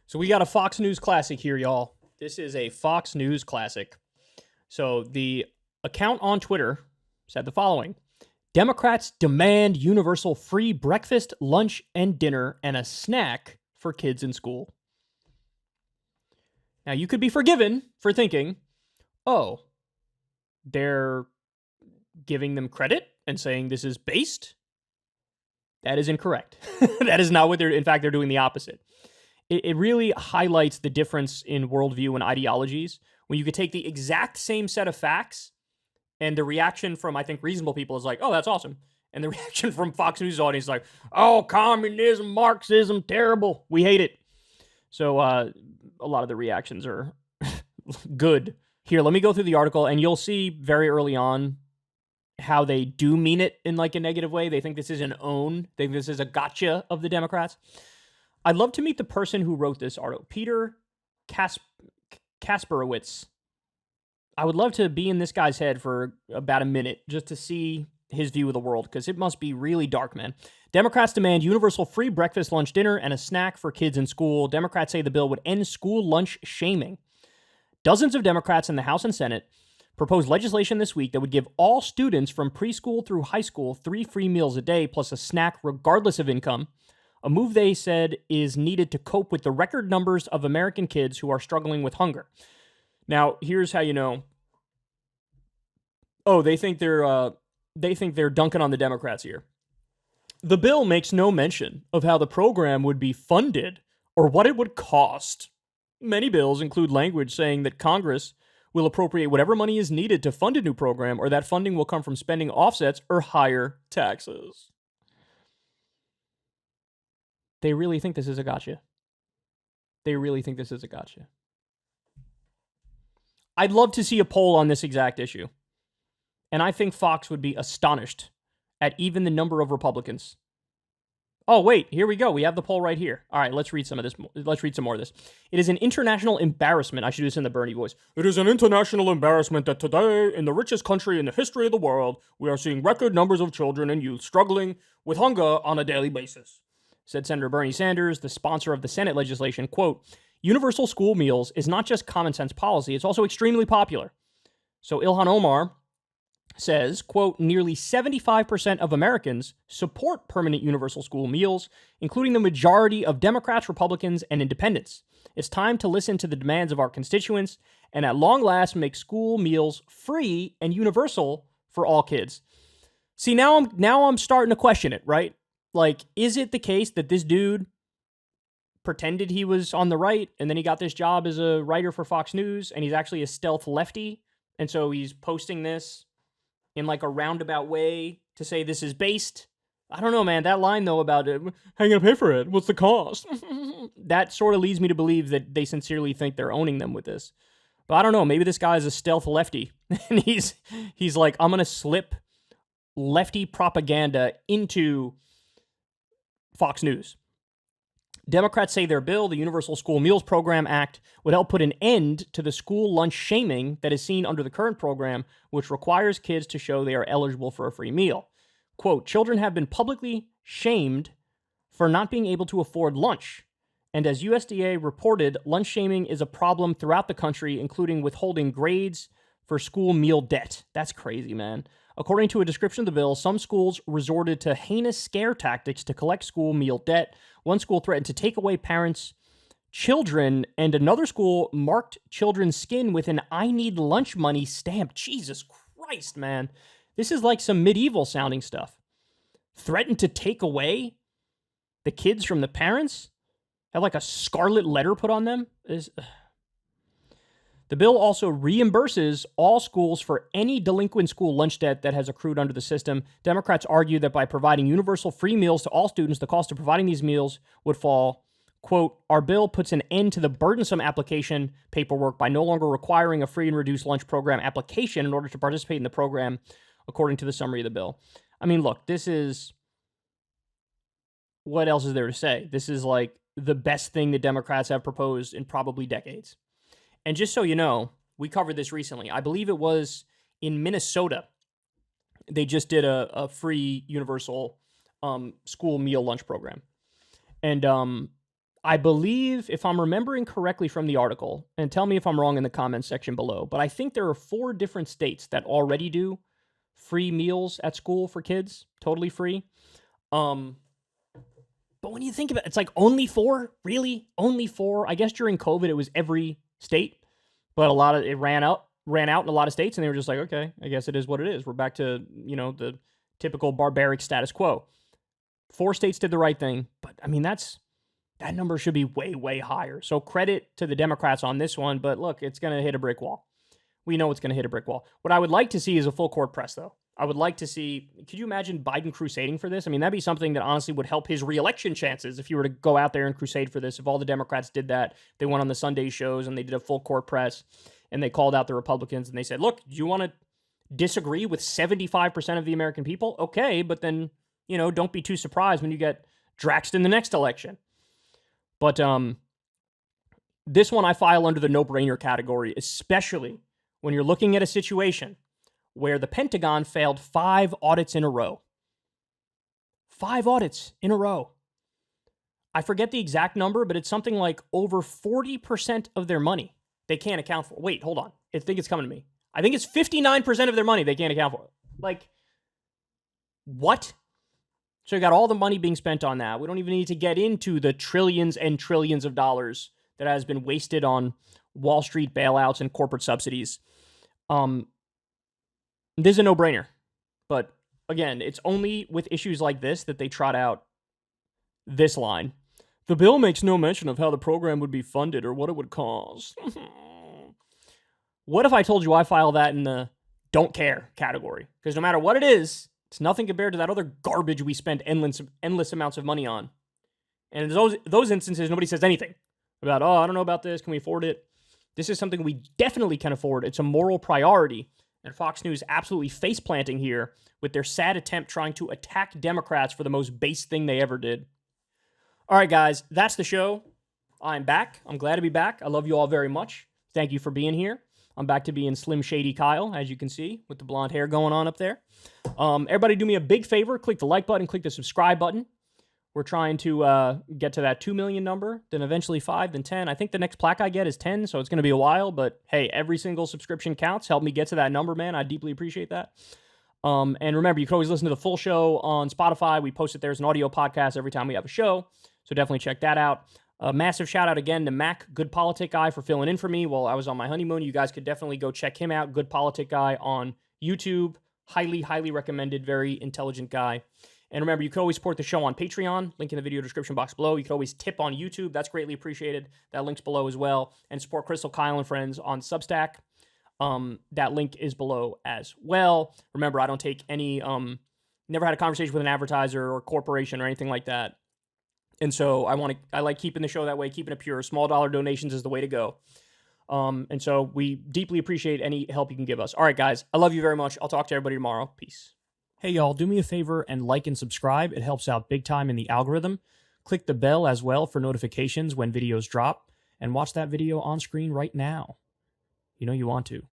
So we got a Fox News classic here, y'all. This is a Fox News classic. So the account on Twitter said the following: Democrats demand universal free breakfast, lunch, and dinner, and a snack for kids in school. Now, you could be forgiven for thinking, oh, they're giving them credit and saying this is based. That is incorrect. That is not what they're, in fact, they're doing the opposite. It really highlights the difference in worldview and ideologies when you could take the exact same set of facts and the reaction from, I think, reasonable people is like, oh, that's awesome. And the reaction from Fox News audience is like, oh, communism, Marxism, terrible. We hate it. So a lot of the reactions are good. Here, let me go through the article, and you'll see very early on how they do mean it in like a negative way. They think this is an own. They think this is a gotcha of the Democrats. I'd love to meet the person who wrote this article, Peter Kasperowitz. I would love to be in this guy's head for about a minute just to see his view of the world, because it must be really dark, man. Democrats demand universal free breakfast, lunch, dinner, and a snack for kids in school. Democrats say the bill would end school lunch shaming. Dozens of Democrats in the House and Senate proposed legislation this week that would give all students from preschool through high school 3 free meals a day plus a snack regardless of income. A move they said is needed to cope with the record numbers of American kids who are struggling with hunger. Now, here's how you know. Oh, they think they're dunking on the Democrats here. The bill makes no mention of how the program would be funded or what it would cost. Many bills include language saying that Congress will appropriate whatever money is needed to fund a new program, or that funding will come from spending offsets or higher taxes. They really think this is a gotcha. They really think this is a gotcha. I'd love to see a poll on this exact issue. And I think Fox would be astonished at even the number of Republicans. Oh, wait, here we go. We have the poll right here. All right, let's read some of this. Let's read some more of this. It is an international embarrassment. I should do this in the Bernie voice. It is an international embarrassment that today, in the richest country in the history of the world, we are seeing record numbers of children and youth struggling with hunger on a daily basis, said Senator Bernie Sanders, the sponsor of the Senate legislation. Quote, universal school meals is not just common sense policy, it's also extremely popular. So Ilhan Omar says, quote, nearly 75% of Americans support permanent universal school meals, including the majority of Democrats, Republicans, and independents. It's time to listen to the demands of our constituents and at long last make school meals free and universal for all kids. See, now I'm starting to question it, right? Like, is it the case that this dude pretended he was on the right and then he got this job as a writer for Fox News and he's actually a stealth lefty? And so he's posting this in like a roundabout way to say this is based. I don't know, man. That line, though, about how you gonna pay for it? What's the cost? That sort of leads me to believe that they sincerely think they're owning them with this. But I don't know. Maybe this guy is a stealth lefty. And he's like, I'm going to slip lefty propaganda into Fox News. Democrats say their bill, the Universal School Meals Program Act, would help put an end to the school lunch shaming that is seen under the current program, which requires kids to show they are eligible for a free meal. Quote, children have been publicly shamed for not being able to afford lunch. And as USDA reported, lunch shaming is a problem throughout the country, including withholding grades for school meal debt. That's crazy, man. According to a description of the bill, some schools resorted to heinous scare tactics to collect school meal debt. One school threatened to take away parents' children, and another school marked children's skin with an "I need lunch money" stamp. Jesus Christ, man. This is like some medieval sounding stuff. Threatened to take away the kids from the parents? Have like a scarlet letter put on them? The bill also reimburses all schools for any delinquent school lunch debt that has accrued under the system. Democrats argue that by providing universal free meals to all students, the cost of providing these meals would fall. Quote, our bill puts an end to the burdensome application paperwork by no longer requiring a free and reduced lunch program application in order to participate in the program, according to the summary of the bill. I mean, look, this is... what else is there to say? This is like the best thing the Democrats have proposed in probably decades. And just so you know, we covered this recently. I believe it was in Minnesota. They just did a free universal school meal lunch program. And I believe, if I'm remembering correctly from the article, and tell me if I'm wrong in the comments section below, but I think there are 4 different states that already do free meals at school for kids, totally free. But when you think about it, it's like only 4? Really? Only 4? I guess during COVID, it was every state, but it ran out in a lot of states, and they were just like, okay, I guess it is what it is. We're back to, the typical barbaric status quo. 4 states did the right thing, but I mean, that number should be way, way higher. So credit to the Democrats on this one, but look, it's going to hit a brick wall. We know it's going to hit a brick wall. What I would like to see is a full court press, though. I would like to see, could you imagine Biden crusading for this? I mean, that'd be something that honestly would help his reelection chances if you were to go out there and crusade for this. If all the Democrats did that, they went on the Sunday shows and they did a full court press and they called out the Republicans and they said, look, do you want to disagree with 75% of the American people? Okay, but then, don't be too surprised when you get draxed in the next election. But this one I file under the no-brainer category, especially when you're looking at a situation where the Pentagon failed 5 audits in a row. 5 audits in a row. I forget the exact number, but it's something like over 40% of their money they can't account for. Wait, hold on. I think it's coming to me. I think it's 59% of their money they can't account for. Like, what? So you got all the money being spent on that. We don't even need to get into the trillions and trillions of dollars that has been wasted on Wall Street bailouts and corporate subsidies. This is a no-brainer. But again, it's only with issues like this that they trot out this line. The bill makes no mention of how the program would be funded or what it would cost. What if I told you I file that in the don't care category? Because no matter what it is, it's nothing compared to that other garbage we spend endless amounts of money on. And in those instances, nobody says anything about, I don't know about this. Can we afford it? This is something we definitely can afford. It's a moral priority. And Fox News absolutely face-planting here with their sad attempt trying to attack Democrats for the most base thing they ever did. All right, guys, that's the show. I'm back. I'm glad to be back. I love you all very much. Thank you for being here. I'm back to being Slim Shady Kyle, as you can see, with the blonde hair going on up there. Everybody do me a big favor. Click the like button. Click the subscribe button. We're trying to get to that 2 million number, then eventually 5, then 10. I think the next plaque I get is 10, so it's going to be a while. But hey, every single subscription counts. Help me get to that number, man. I deeply appreciate that. And remember, you can always listen to the full show on Spotify. We post it there as an audio podcast every time we have a show, so definitely check that out. A massive shout out again to Mac, Good Politic Guy, for filling in for me while I was on my honeymoon. You guys could definitely go check him out, Good Politic Guy, on YouTube. Highly, highly recommended. Very intelligent guy. And remember, you can always support the show on Patreon. Link in the video description box below. You can always tip on YouTube. That's greatly appreciated. That link's below as well. And support Crystal, Kyle, and friends on Substack. That link is below as well. Remember, I don't take any, never had a conversation with an advertiser or corporation or anything like that. And so I like keeping the show that way, keeping it pure. Small dollar donations is the way to go. And so we deeply appreciate any help you can give us. All right, guys, I love you very much. I'll talk to everybody tomorrow. Peace. Hey, y'all, do me a favor and like and subscribe. It helps out big time in the algorithm. Click the bell as well for notifications when videos drop. And watch that video on screen right now. You know you want to.